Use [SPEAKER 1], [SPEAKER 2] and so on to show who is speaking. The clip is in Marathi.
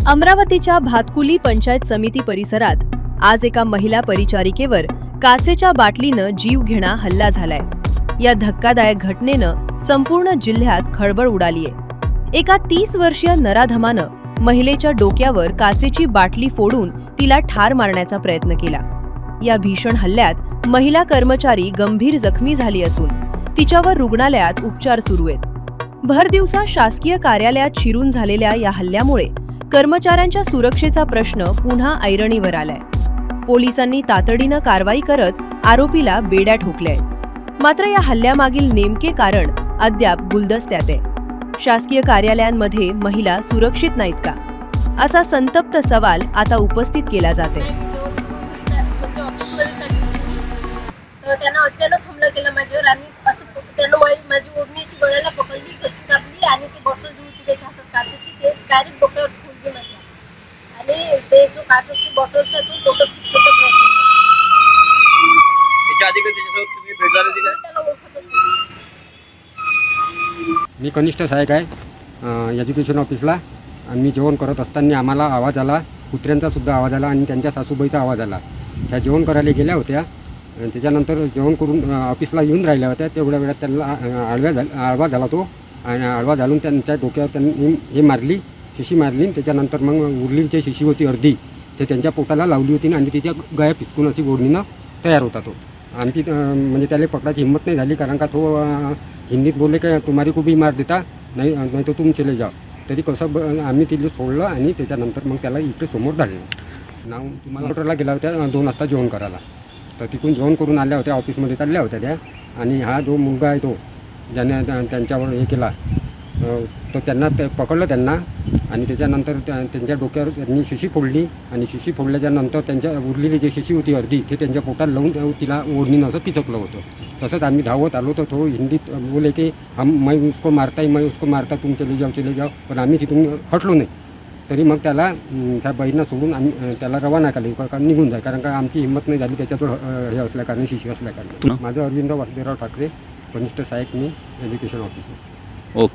[SPEAKER 1] अमरावतीच्या भातकुली पंचायत समिती परिसरात आज एका महिला परिचारिकेवर काचेच्या बाटलीनं जीवघेणा हल्ला झालाय। या धक्कादायक घटनेनं संपूर्ण जिल्ह्यात खळबळ उडालीये। एका 30 वर्षीय नराधमानं महिलेच्या डोक्यावर काचेची बाटली फोडून तिला ठार मारण्याचा प्रयत्न केला। या भीषण हल्ल्यात महिला कर्मचारी गंभीर जखमी झाली असून तिच्यावर रुग्णालयात उपचार सुरू आहेत। भरदिवसा शासकीय कार्यालयात शिरून झालेल्या या हल्ल्यामुळे कर्मचाऱ्यांच्या सुरक्षेचा प्रश्न पुन्हा ऐरणीवर आलाय। पोलिसांनी तातडीनं कारवाई करत आरोपीला बेड्या ठोकल्या आहेत। मात्र या हल्ल्यामागील नेमके कारण अद्याप गुलदस्त्यात आहे। शासकीय कार्यालयांमध्ये महिला सुरक्षित नाहीत का, असा संतप्त सवाल आता उपस्थित केला जाते।
[SPEAKER 2] त्यांना अचानक हमला केला माझ्यावर आणि असं त्यानं माझी ओढणी अशी गळ्याला पकडली, गच्ची दाबली आणि ती बॉटल जी होती त्याच्या हातात काचेची ते डायरेक्ट डोक्यावर फुलली माझ्या। आणि ते जो काच असतो बॉटलचा तो डोक्यात फुटण्याचा प्रयत्न केला।
[SPEAKER 3] याच्या आधी कधी त्याच्यासोबत तुम्ही भेट झाली होती का?
[SPEAKER 2] त्याला ओळखत असतो।
[SPEAKER 4] मी कनिष्ठ सहाय्यक आहे एज्युकेशन ऑफिसला। मी जेवण करत असताना आम्हाला आवाज आला, कुत्र्यांचा सुद्धा आवाज आला आणि त्यांच्या सासूबाईचा आवाज आला। त्या जेवण करायला गेल्या होत्या आणि त्याच्यानंतर जेवण करून ऑफिसला येऊन राहिल्या होत्या। तेवढ्या वेळात त्यांना आळवा झाला तो आणि आळवा घालून त्यांच्या डोक्यावर त्यांनी हे मारली, शिशी मारली। त्याच्यानंतर मग उरलेली जी शिशी होती अर्धी ते त्यांच्या पोटाला लावली होती आणि तिच्या गळ्या पिचकून अशी ओढणीनं तयार होता तो। आणि ती म्हणजे त्याला पकडायची हिंमत नाही झाली, कारण का तो हिंदीत बोलले की तुम्हारी को भी मार देता नाही तो तुम चले जाओ। तरी कसं आम्ही तिला सोडलं आणि त्याच्यानंतर मग त्याला इकडे समोर धाडलं। नाव तुम्हाला हॉटेलला गेला होत्या 2 वाजता जेवण करायला। तर तिथून जेवण करून आल्या होत्या, ऑफिसमध्ये चालल्या होत्या त्या। आणि हा जो मुलगा आहे तो ज्याने त्यांच्यावर हे केला तो त्यांना ते पकडलं त्यांना आणि त्याच्यानंतर त्यांच्या डोक्यावर त्यांनी शिशी फोडली आणि शिशी फोडल्याच्यानंतर त्यांच्या उरलेली जी शिशी होती अर्धी ते त्यांच्या पोटात लावून तिला ओढणीनं असं पिचकलं होतं। तसंच आम्ही धावत आलो तर तो हिंदीत बोले की मैं उसको मारता तुम चले जाओ। पण आम्ही तिथून हटलो नाही। तरी मग त्याला त्या बाईंना सोडून आम्ही त्याला रवाना केली कारण निघून जाय, कारण का आमची हिंमत नाही झाली त्याच्याजवळ हे असल्याकारणे, शिशी असल्याकारणे। माझं अरविंद वासुदेवराव ठाकरे, कनिष्ठ सहाय्यक, मी एज्युकेशन ऑफिसर।